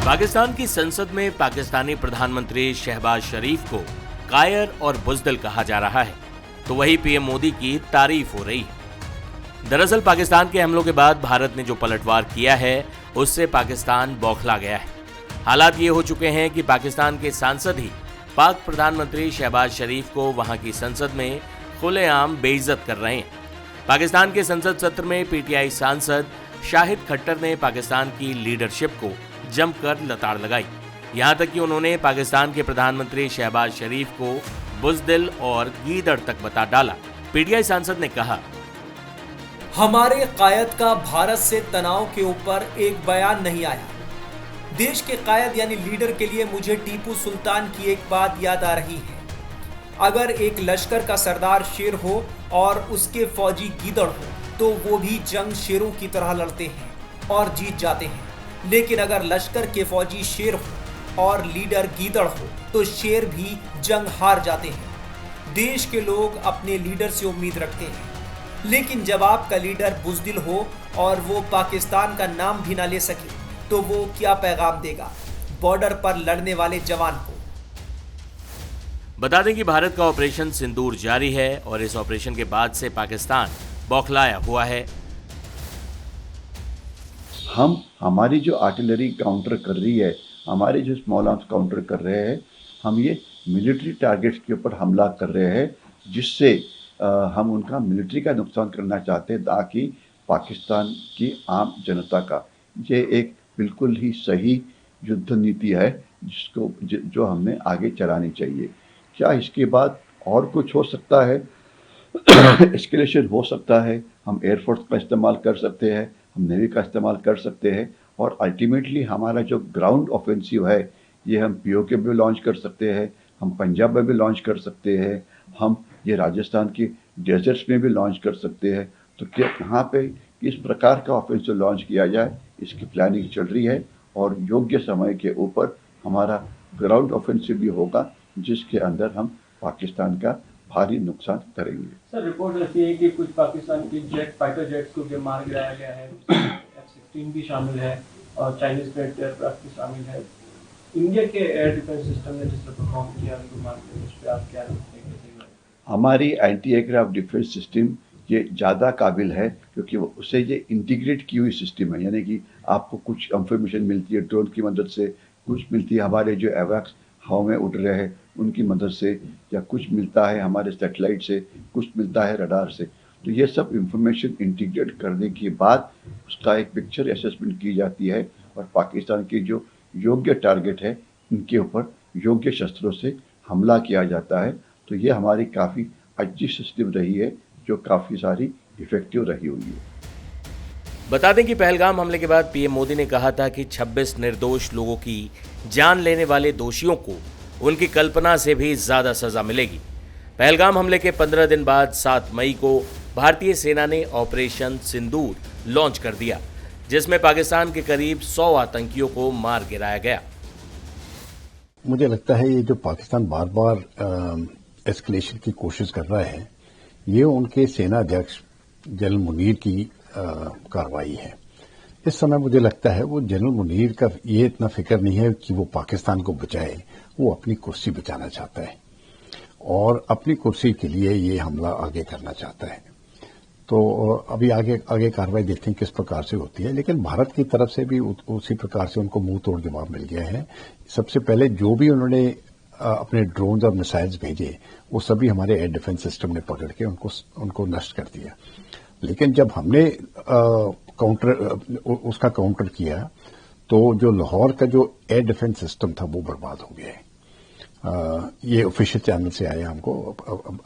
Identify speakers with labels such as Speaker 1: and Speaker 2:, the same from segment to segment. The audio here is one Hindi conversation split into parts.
Speaker 1: पाकिस्तान की संसद में पाकिस्तानी प्रधानमंत्री शहबाज शरीफ को कायर और बुज़दिल कहा जा रहा है, तो वही पीएम मोदी की तारीफ हो रही है। दरअसल पाकिस्तान के हमलों के बाद भारत ने जो पलटवार किया है, उससे पाकिस्तान बौखला गया है। हालात ये हो चुके हैं कि पाकिस्तान के सांसद ही पाक प्रधानमंत्री शहबाज शरीफ को वहां की संसद में खुलेआम बेइज्जत कर रहे हैं। पाकिस्तान के संसद सत्र में पीटीआई सांसद शाहिद खट्टर ने पाकिस्तान की लीडरशिप को जमकर लताड़ लगाई। यहां तक कि उन्होंने पाकिस्तान के प्रधानमंत्री शहबाज शरीफ को बुज़दिल और गीदड़ तक बता डाला। पीटीआई सांसद ने कहा,
Speaker 2: हमारे कायद का भारत से तनाव के ऊपर एक बयान नहीं आया। देश के कायद यानी लीडर के लिए मुझे टीपू सुल्तान की एक बात याद आ रही है। अगर एक लश्कर का सरदार शेर हो और उसके फौजी गीदड़ हो तो वो भी जंग शेरों की तरह लड़ते हैं और जीत जाते हैं, लेकिन अगर लश्कर के फौजी शेर हो और लीडर गीदड़ हो तो शेर भी जंग हार जाते हैं। देश के लोग अपने लीडर से उम्मीद रखते हैं, लेकिन जब आपका लीडर बुज़दिल हो और वो पाकिस्तान का नाम भी ना ले सके तो वो क्या पैगाम देगा बॉर्डर पर लड़ने वाले जवान को।
Speaker 1: बता दें कि भारत का ऑपरेशन सिंदूर जारी है और इस ऑपरेशन के बाद से पाकिस्तान बौखलाया हुआ है।
Speaker 3: हमारी जो आर्टिलरी काउंटर कर रही है, हमारे जो स्मॉल आर्म्स काउंटर कर रहे हैं, हम ये मिलिट्री टारगेट्स के ऊपर हमला कर रहे हैं, जिससे हम उनका मिलिट्री का नुकसान करना चाहते हैं, ताकि पाकिस्तान की आम जनता का ये एक बिल्कुल ही सही युद्ध नीति है जिसको जो हमने आगे चलानी चाहिए। क्या इसके बाद और कुछ हो सकता है? एस्केलेशन हो सकता है। हम एयरफोर्स का इस्तेमाल कर सकते हैं, हम नेवी का इस्तेमाल कर सकते हैं, और अल्टीमेटली हमारा जो ग्राउंड ऑफेंसिव है ये हम पीओके में भी लॉन्च कर सकते हैं, हम पंजाब में भी लॉन्च कर सकते हैं, हम ये राजस्थान की डेजर्ट्स में भी लॉन्च कर सकते हैं। तो क्या कहाँ पे किस प्रकार का ऑफेंसिव लॉन्च किया जाए, इसकी प्लानिंग चल रही है और योग्य समय के ऊपर हमारा ग्राउंड ऑफेंसिव भी होगा, जिसके अंदर हम पाकिस्तान का भारी नुकसान करेंगे।
Speaker 4: सर, रिपोर्ट ऐसी है कि कुछ पाकिस्तान के फाइटर जेट्स को भी मार गिराया गया है, F-16 भी शामिल है और चाइनीज पेट एयरक्राफ्ट भी शामिल है। इंडिया के एयर डिफेंस सिस्टम ने जिस तरह परफॉर्म किया उनको मार के, उस पर आप क्या रखते हैं?
Speaker 3: हमारी एंटी एयरक्राफ्ट डिफेंस सिस्टम ये ज़्यादा काबिल है, क्योंकि उससे ये इंटीग्रेट की हुई सिस्टम है, यानी कि आपको कुछ इंफॉर्मेशन मिलती है ड्रोन की मदद से, कुछ मिलती है हमारे जो एवैक्स हवा में उड़ रहे हैं उनकी मदद से, या कुछ मिलता है हमारे सैटेलाइट से, कुछ मिलता है रडार से। तो ये सब इंफॉर्मेशन इंटीग्रेट करने के बाद उसका एक पिक्चर असेसमेंट की जाती है और पाकिस्तान के जो योग्य टारगेट है इनके ऊपर योग्य शस्त्रों से हमला किया जाता है। तो ये हमारी काफ़ी अच्छी सिस्टम रही है, जो काफ़ी सारी इफेक्टिव रही हुई है।
Speaker 1: बता दें कि पहलगाम हमले के बाद पीएम मोदी ने कहा था कि 26 निर्दोष लोगों की जान लेने वाले दोषियों को उनकी कल्पना से भी ज्यादा सजा मिलेगी। पहलगाम हमले के 15 दिन बाद 7 मई को भारतीय सेना ने ऑपरेशन सिंदूर लॉन्च कर दिया, जिसमें पाकिस्तान के करीब 100 आतंकियों को मार गिराया गया।
Speaker 5: मुझे लगता है ये जो पाकिस्तान बार बार एस्केलेशन की कोशिश कर रहा है, ये उनके सेना अध्यक्ष जनरल मुनीर की कार्रवाई है। इस समय मुझे लगता है वो जनरल मुनीर का ये इतना फिक्र नहीं है कि वो पाकिस्तान को बचाए, वो अपनी कुर्सी बचाना चाहता है और अपनी कुर्सी के लिए ये हमला आगे करना चाहता है। तो अभी आगे कार्रवाई देखते हैं किस प्रकार से होती है, लेकिन भारत की तरफ से भी उसी प्रकार से उनको मुंह तोड़ जवाब मिल गया है। सबसे पहले जो भी उन्होंने अपने ड्रोन्स और मिसाइल्स भेजे वो सभी हमारे एयर डिफेंस सिस्टम ने पकड़ के उनको नष्ट कर दिया। लेकिन जब हमने उसका काउंटर किया तो जो लाहौर का जो एयर डिफेंस सिस्टम था वो बर्बाद हो गया है। ये ऑफिशियल चैनल से आया, हमको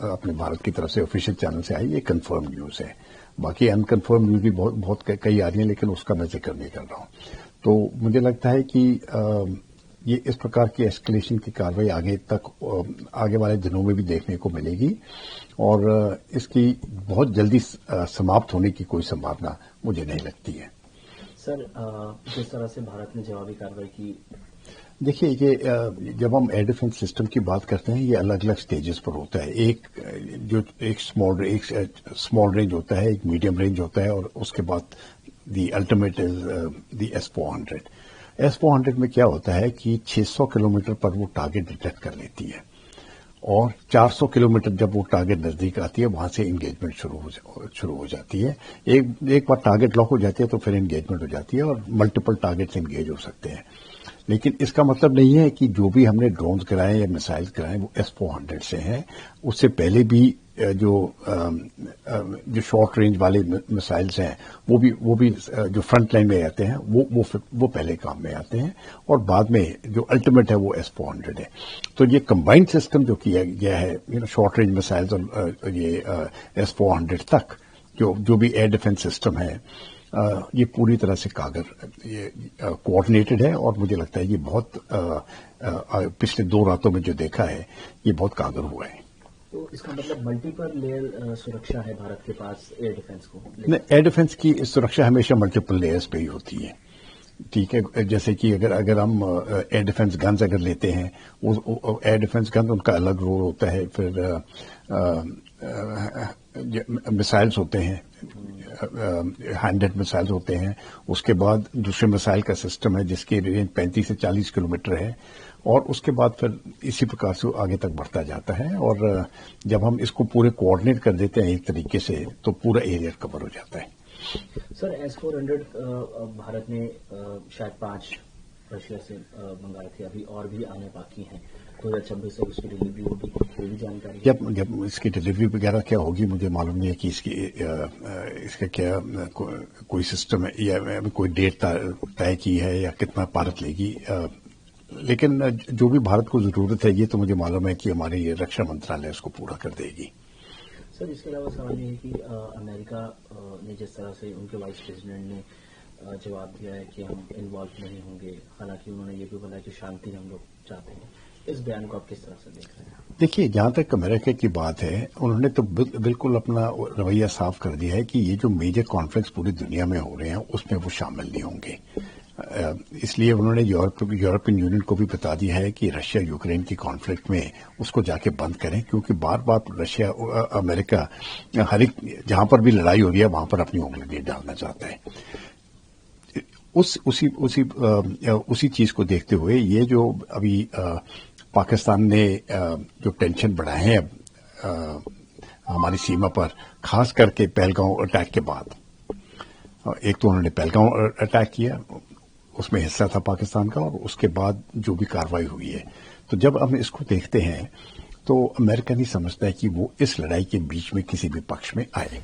Speaker 5: अपने भारत की तरफ से ऑफिशियल चैनल से आई, ये कंफर्म न्यूज है। बाकी अनकंफर्म न्यूज भी बहुत कई आ रही है, लेकिन उसका मैं जिक्र नहीं कर रहा हूं। तो मुझे लगता है कि ये इस प्रकार की एस्केलेशन की कार्रवाई आगे वाले दिनों में भी देखने को मिलेगी और इसकी बहुत जल्दी समाप्त होने की कोई संभावना मुझे नहीं लगती है।
Speaker 6: सर, जिस तरह से भारत ने जवाबी कार्रवाई की,
Speaker 5: देखिए ये जब हम एयर डिफेंस सिस्टम की बात करते हैं ये अलग अलग स्टेजेस पर होता है। एक स्मॉल रेंज होता है, एक मीडियम रेंज होता है और उसके बाद the ultimate is the S-400। S-400 में क्या होता है कि 600 किलोमीटर पर वो टारगेट डिटेक्ट कर लेती है और 400 किलोमीटर जब वो टारगेट नजदीक आती है वहां से एंगेजमेंट शुरू हो जाती है। एक बार टारगेट लॉक हो जाती है तो फिर एंगेजमेंट हो जाती है और मल्टीपल टारगेट से एंगेज हो सकते हैं। लेकिन इसका मतलब नहीं है कि जो भी हमने ड्रोन्स गिराए या मिसाइल्स गिराए वो S-400 से हैं। उससे पहले भी जो शॉर्ट रेंज वाले मिसाइल्स हैं वो भी जो फ्रंट लाइन में आते हैं वो पहले काम में आते हैं और बाद में जो अल्टीमेट है वो S-400 है। तो ये कंबाइंड सिस्टम जो किया गया है शॉर्ट रेंज मिसाइल्स और ये S-400 तक जो भी एयर डिफेंस सिस्टम है ये पूरी तरह से ये कोऑर्डिनेटेड है और मुझे लगता है ये बहुत पिछले 2 रातों में जो देखा है ये बहुत कारगर हुआ है।
Speaker 6: तो इसका मतलब मल्टीपल लेयर सुरक्षा है भारत के पास एयर डिफेंस को?
Speaker 5: एयर डिफेंस की सुरक्षा हमेशा मल्टीपल लेयर्स पे ही होती है। ठीक है, जैसे कि अगर हम एयर डिफेंस गन्स अगर लेते हैं वो एयर डिफेंस गन उनका अलग रोल होता है। फिर मिसाइल्स होते हैं, हैंडेड मिसाइल्स होते हैं। उसके बाद दूसरे मिसाइल का सिस्टम है जिसकी रेंज 35 से 40 किलोमीटर है और उसके बाद फिर इसी प्रकार से आगे तक बढ़ता जाता है। और जब हम इसको पूरे कोऑर्डिनेट कर देते हैं एक तरीके से तो पूरा एरिया कवर हो जाता है।
Speaker 6: सर S-400 भारत ने शायद 5 रशिया से मंगाए थे, अभी और भी आने बाकी हैं। 2026 से उसकी डिलीवरी होगी, कोई भी जानकारी?
Speaker 5: जब इसकी डिलीवरी वगैरह क्या होगी मुझे मालूम नहीं है कि इसका क्या कोई सिस्टम है या कोई डेट तय की है या कितना भारत लेगी। लेकिन जो भी भारत को जरूरत है ये तो मुझे मालूम है कि हमारी रक्षा मंत्रालय उसको पूरा कर देगी।
Speaker 6: सर इसके अलावा सवाल ये है कि अमेरिका ने जिस तरह से उनके वाइस प्रेसिडेंट ने जवाब दिया है कि हम इन्वॉल्व नहीं होंगे, हालांकि उन्होंने ये भी बोला कि शांति हम लोग चाहते हैं, इस बयान को आप किस तरह से देख रहे हैं?
Speaker 5: देखिए, जहां तक अमेरिका की बात है उन्होंने तो बिल्कुल अपना रवैया साफ कर दिया है कि ये जो मेजर कॉन्फ्लिक्ट्स पूरी दुनिया में हो रहे हैं उसमें वो शामिल नहीं होंगे। इसलिए उन्होंने यूरोपियन यूनियन को भी बता दिया है कि रशिया यूक्रेन की कॉन्फ्लिक्ट में उसको जाके बंद करें, क्योंकि बार बार रशिया अमेरिका हर एक जहां पर भी लड़ाई हो रही है वहां पर अपनी उंगली डालना चाहता है। उसी चीज को देखते हुए ये जो अभी पाकिस्तान ने जो टेंशन बढ़ाए हैं हमारी सीमा पर, खास करके पहलगांव अटैक के बाद, एक तो उन्होंने पहलगांव अटैक किया, उसमें हिस्सा था पाकिस्तान का, और उसके बाद जो भी कार्रवाई हुई है, तो जब हम इसको देखते हैं तो अमेरिका नहीं समझता है कि वो इस लड़ाई के बीच में किसी भी पक्ष में आए।